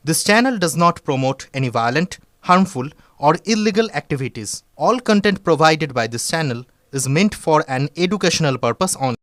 This channel does not promote any violent, harmful, or illegal activities. All content provided by this channel is meant for an educational purpose only.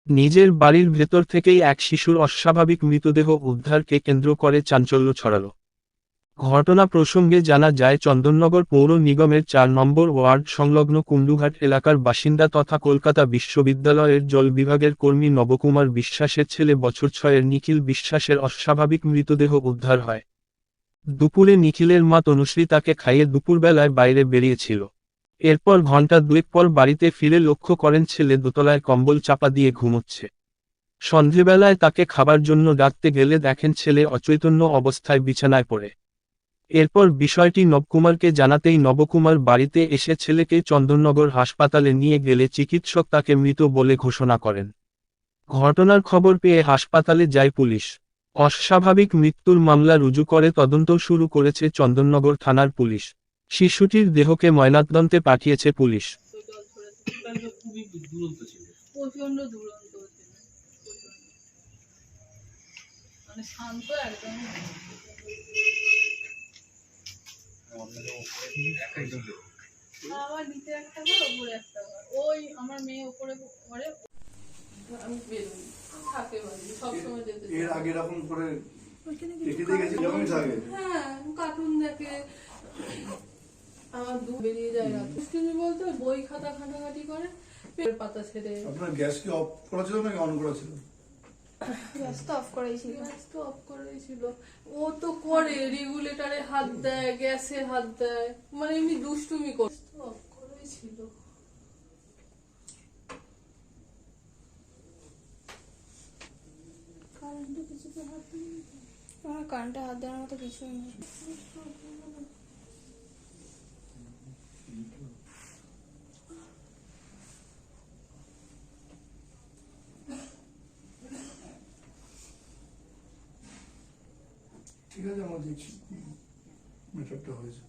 নিজের বাড়ির ভেতর থেকেই এক শিশুর অস্বাভাবিক মৃতদেহ উদ্ধারকে কেন্দ্র করে চাঞ্চল্য ছড়ালো। ঘটনা প্রসঙ্গে জানা যায় চন্দননগর পৌর নিগমের ৪ নম্বর ওয়ার্ড সংলগ্ন কুণ্ডুঘাট এলাকার বাসিন্দা তথা কলকাতা বিশ্ববিদ্যালয়ের জল বিভাগের কর্মী নবকুমার বিশ্বাসের ছেলে বছর ৬-এর নিখিল বিশ্বাসের অস্বাভাবিক মৃতদেহ উদ্ধার হয়। দুপুরে নিখিলের মা তনুশ্রী তাকে খাইয়ে দুপুরবেলায় বাইরে বেরিয়েছিল। এরপর ঘণ্টা দুয়েক পর বাড়িতে ফিরে লক্ষ্য করেন ছেলে দোতলায় কম্বল চাপা দিয়ে ঘুমোচ্ছে। সন্ধেবেলায় তাকে খাবার জন্য ডাকতে গেলে দেখেন ছেলে অচৈতন্য অবস্থায় বিছানায় পড়ে। এরপর বিষয়টি নবকুমারকে জানাতেই নবকুমার বাড়িতে এসে ছেলেকে চন্দননগর হাসপাতালে নিয়ে গেলে চিকিৎসক তাকে মৃত বলে ঘোষণা করেন। ঘটনার খবর পেয়ে হাসপাতালে যায় পুলিশ। অস্বাভাবিক মৃত্যুর মামলা রুজু করে তদন্ত শুরু করেছে চন্দননগর থানার পুলিশ। শিশুটির দেহকে ময়নাতদন্তে পাঠিয়েছে পুলিশ। প্রচন্ড দুরন্ত ছিল, মানে শান্ত একদম। আমার নিচে একটা ঘর, ওপরে একটা ঘর। ওই আমার মেয়ে ওপরে ঘরে, আমি বেরোই থাকে বাড়ি সবসময় যেতে। এর আগে এরকম করে দেখে দেখেছি যখনই থাকে, হ্যাঁ কার্টুন দেখে আমার বেরিয়ে যায় রাত। তুমি বলতে বই খাতা ঘাটাঘাটি করে পেটের পাতা ছেড়ে। আপনার গ্যাস কি অফ করা ছিল নাকি অন করা ছিল? গ্যাস তো অফ করাই ছিল। ও তো করে রেগুলেটরে হাত দেয়, গ্যাসে হাত দেয়, মানে এমনি দুষ্টুমি করে। অফ করাই ছিল। কারেন্টে হাত দেওয়ার মতো কিছুই নেই। ঠিক আছে, আমার দেখছি ম্যাটারটা হয়েছে।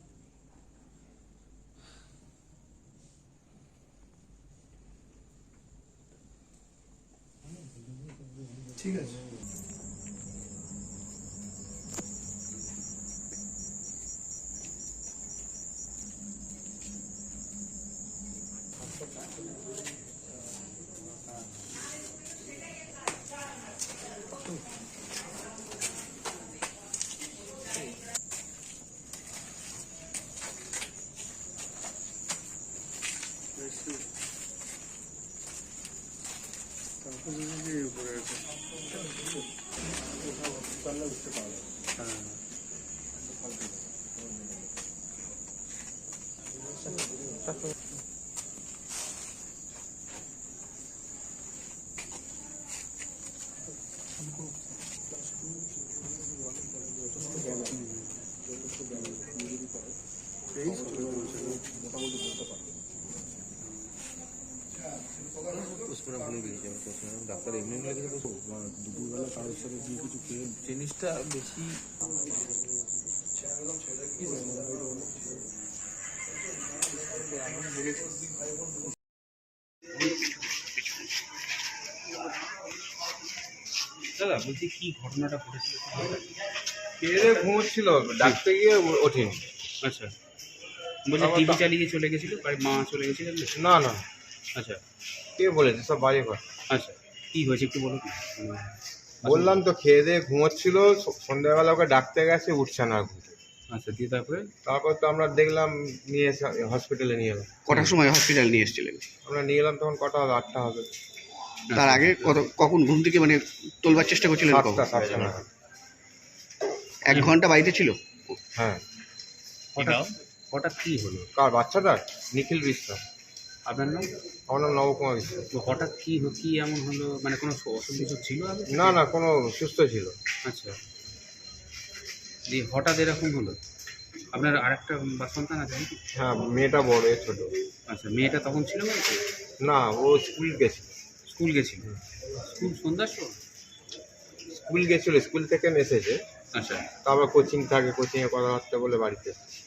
ঠিক আছে। ডাক্তার এমনি লেগেছে তো দুপুরবেলা কারোর সাথে দিয়ে কিছু খেয়ে জিনিসটা বেশি দাদা বলছি কি ঘটনাটা ঘটেছিল? খেয়ে ঘুমোচ্ছিল, ডাকতে গিয়ে ওঠেনি। আচ্ছা, বলছি টিভি চালিয়ে চলে গেছিল, মা চলে গেছিলেন? না না, আচ্ছা কে বলেছে? সব বাজে কথা। আচ্ছা, কি হয়েছে একটু বলো। বললাম তো খেয়ে দিয়ে ঘুমোচ্ছিল, সন্ধ্যাবেলা ওকে ডাকতে গেছে, উঠছে না ঘুম। আচ্ছা, দিয়ে তারপর তো আমরা দেখলাম, নিয়ে এসে হসপিটালে নিয়ে এলাম। কটার সময় হসপিটাল নিয়ে এসেছিলেন? আমরা নিয়ে এলাম তখন কটা হবে? 8টা হবে। তার আগে কখন ঘুম থেকে মানে তোলবার চেষ্টা করছিলেন? 7টা নাগাদ। 1 ঘন্টা বাড়িতে ছিল? হ্যাঁ। হঠাৎ কি হলো? কার? বাচ্চাটার? নিখিল বিশ্বাস। আপনার নাম? আমার নাম নবকুমার বিশ্বাস। তো হঠাৎ কি এমন হলো, মানে কোনো অসুখ বিসুখ ছিল আগে? না না, কোনো সুস্থ ছিল। আচ্ছা, দিয়ে হঠাৎ এরকম হলো? আপনার আরেকটা সন্তান আছে নাকি? হ্যাঁ, মেয়েটা বড়, এ ছোট। আচ্ছা, মেয়েটা তখন ছিল বাড়িতে? না, ও স্কুল গেছিল। স্কুল গেছিল? স্কুল সন্ধ্যার সময়? স্কুল গেছিল, স্কুল থেকে এসেছে। আচ্ছা। তারপর কোচিং থাকে, কোচিংয়ে কথাবার্তা বলে বাড়িতে এসেছে।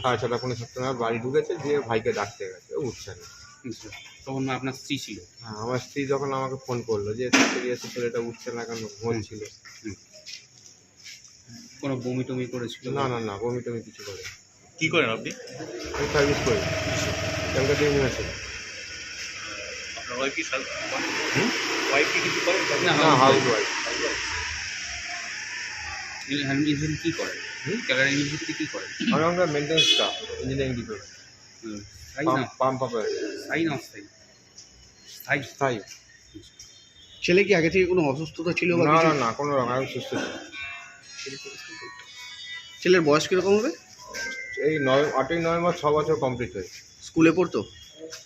6:30 পৌনে 7 নাগাদ বাড়ি ঢুকেছে, দিয়ে ভাইকে ডাকতে গেছে, ও উঠছে না। আচ্ছা, তখন আপনার স্ত্রী ছিল? হ্যাঁ, আমার স্ত্রী যখন আমাকে ফোন করলো যে তাড়াতাড়ি এসে ছেলেটা উঠছে না কেন, ঘুমোচ্ছিল। কোনো বমি টমি করেছিল? না না না, বমি টমি কিছু করে। কি করেন আপনি? আমি সার্ভিস করি, ক্যালকাটা ইউনিভার্সিটি। আপনার ওয়াইফ কি ওয়াইফ কি কিছু করেন? না, না, হাউস ওয়াইফ। ইউনিভার্সিটি কী করেন? ক্যালকাটা ইউনিভার্সিটিতে কী করেন? আমি আমরা মেনটেন্স স্টাফ, ইঞ্জিনিয়ারিং ডিপার্টমেন্ট। স্থায়ী না? Pump operator. স্থায়ী না অস্থায়ী? স্থায়ী। স্থায়ী। ছেলে কি আগে থেকে কোনো অসুস্থতা ছিল বা না কিছু? না না, কোনো রকম, আমি সুস্থ ছিল। ছেলের বয়স কিরকম হবে? এই 8ই নভেম্বর 6 বছর কমপ্লিট হয়েছে। স্কুলে পড়তো?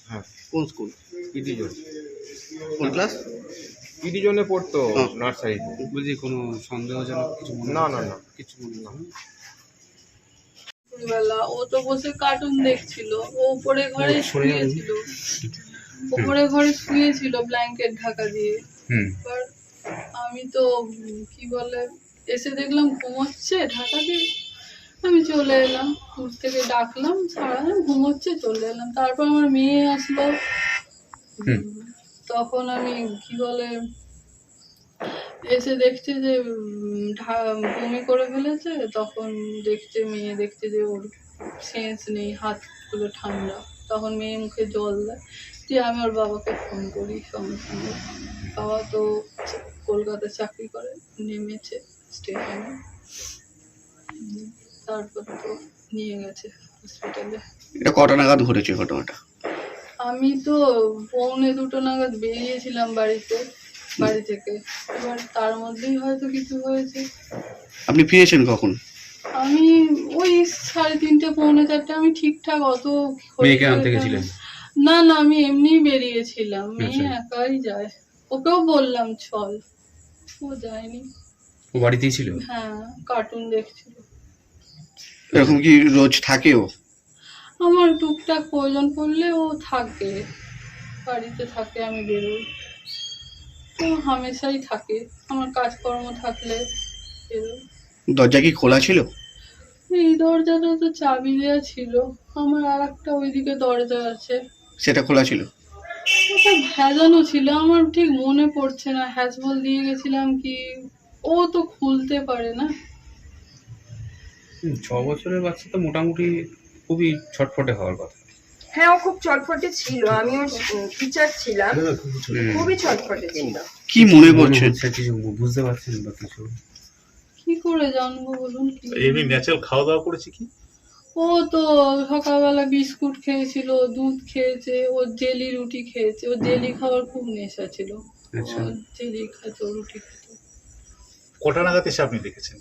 হ্যাঁ। কোন স্কুল? PD zone. কোন ক্লাস? পিডি জোনে পড়তো, হ্যাঁ। নার্সারিতে। বলছি কোনো সন্দেহজনক কিছু মনে না, হচ্ছে? না, না। কিছু মনে না? দুপুরবেলা ও তো বসে কার্টুন দেখছিল, ও উপরে ঘরে শুয়েছিল, উপরে ঘরে শুয়েছিল ব্ল্যাঙ্কেট ঢাকা দিয়ে। এবার আমি তো কি বলে এসে দেখলাম ঘুমোচ্ছে ঢাকা দিয়ে, আমি চলে এলাম, দূর থেকে ডাকলাম, সারা ঘুমোচ্ছে, চলে এলাম। তারপর আমার মেয়ে আসলো, তখন আমি কি বলে এসে দেখছে যে বমি করে ফেলেছে। তখন দেখছে, মেয়ে দেখছে যে ওর সেন্স নেই, হাতগুলো ঠান্ডা। তখন মেয়ে মুখে জল দেয়, দিয়ে আমি ওর বাবাকে ফোন করি সঙ্গে সঙ্গে। বাবা তো কলকাতায় চাকরি করে, নেমেছে স্টেশনে, তারপর তো নিয়ে গেছে হসপিটালে। এটা কটা নাগাদ ঘটেছে ঘটনাটা? আমি তো 1:45 নাগাদ বেরিয়েছিলাম বাড়ি থেকে, এবার তার মধ্যেই হয়তো কিছু হয়েছে। আপনি ফিরেছেন কখন? আমি ওই 3:30 পৌনে 4টে, আমি ঠিকঠাক অত মেয়েকে আনতে গেছিলেন? না না, আমি এমনিই বেরিয়েছিলাম, মেয়ে আচ্ছা। একাই যায়, ওকেও বললাম চল, ও যায়নি। ও বাড়িতেই ছিল? হ্যাঁ, কার্টুন দেখছিল। এরকম কি রোজ থাকে ও? আমার টুকটাক প্রয়োজন পড়লে ও থাকে, বাড়িতে থাকে, আমি বেরোই, তো হামেশাই থাকে, আমার কাজকর্ম থাকলে বেরোই। দরজা কি খোলা ছিল? এই দরজাটা তো চাবি দেওয়া ছিল, আমার আর একটা ওইদিকে দরজা আছে, সেটা খোলা ছিল? ওটা ভেজানো ছিল, আমার ঠিক মনে পড়ছে না, হ্যাজবল দিয়ে গেছিলাম কি, ও তো খুলতে পারে না। 6 বছরের বাচ্চা তো মোটামুটি খুবই ছটফটে হওয়ার কথা। হ্যাঁ, ও খুব চটপটে ছিল, আমিও টিচার ছিলাম, খুবই চটপটে ছিল। কি মনে করছেন? কিছু বুঝতে পারছেন বা কিছু? কি করে জানবো বলুন? এমনি ন্যাচারাল খাওয়া দাওয়া করেছে কি? ও তো সকালবেলা বিস্কুট খেয়েছিল, দুধ খেয়েছে, ও জেলি রুটি খেয়েছে, ও জেলি খাওয়ার খুব নেশা ছিল, আচ্ছা। ও জেলি খেত, রুটি খেত। কটা নাগাদ এসে আপনি দেখেছেন?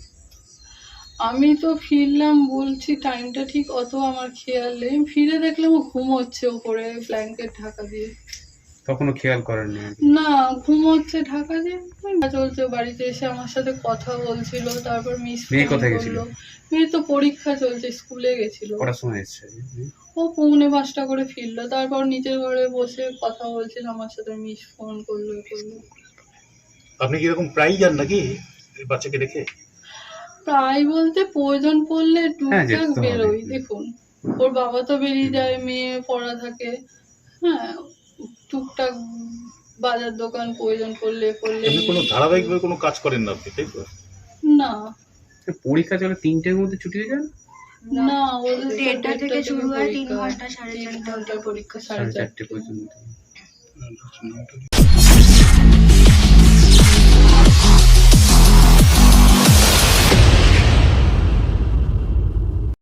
আমি তো ফিরলাম, বলছি টাইমটা ঠিক অত আমার খেয়াল নেই, ফিরে দেখলাম ও ঘুমোচ্ছে ওপরে ব্ল্যাঙ্কেট ঢাকা দিয়ে। তখনও খেয়াল করেননি? না, ঘুমোচ্ছে ঢাকা দিয়ে, চলছে। বাড়িতে এসে আমার সাথে কথা বলছিল, তারপর মিস মেয়ে কোথায় গেছিল? মেয়ে তো পরীক্ষা চলছে, স্কুলে গেছিল। কটার সময় এসছে? ও 4:45 করে ফিরলো, তারপর নিচের ঘরে বসে কথা বলছিল আমার সাথে, মিস ফোন করলো। আপনি কি এরকম প্রায়ই যান নাকি এই বাচ্চাকে রেখে? প্রায় বলতে প্রয়োজন পড়লে টুকটাক যেতে হবে। বেরোই। দেখুন, ওর বাবা তো বেরিয়ে যায়, মেয়ে পড়া থাকে, হ্যাঁ, টুকটাক বাজার দোকান প্রয়োজন পড়লে এমনি কোনো ধারাবাহিকভাবে কোনো কাজ করেন না আপনি, তাই তো? না পরীক্ষা চলে 3টের মধ্যে ছুটি হয়ে যান? না, ওদের 1:30 থেকে শুরু হয়, 3 পরীক্ষা, ঘন্টা, 3 4:30 ঘন্টার পরীক্ষা, 4:30 4:30 পর্যন্ত।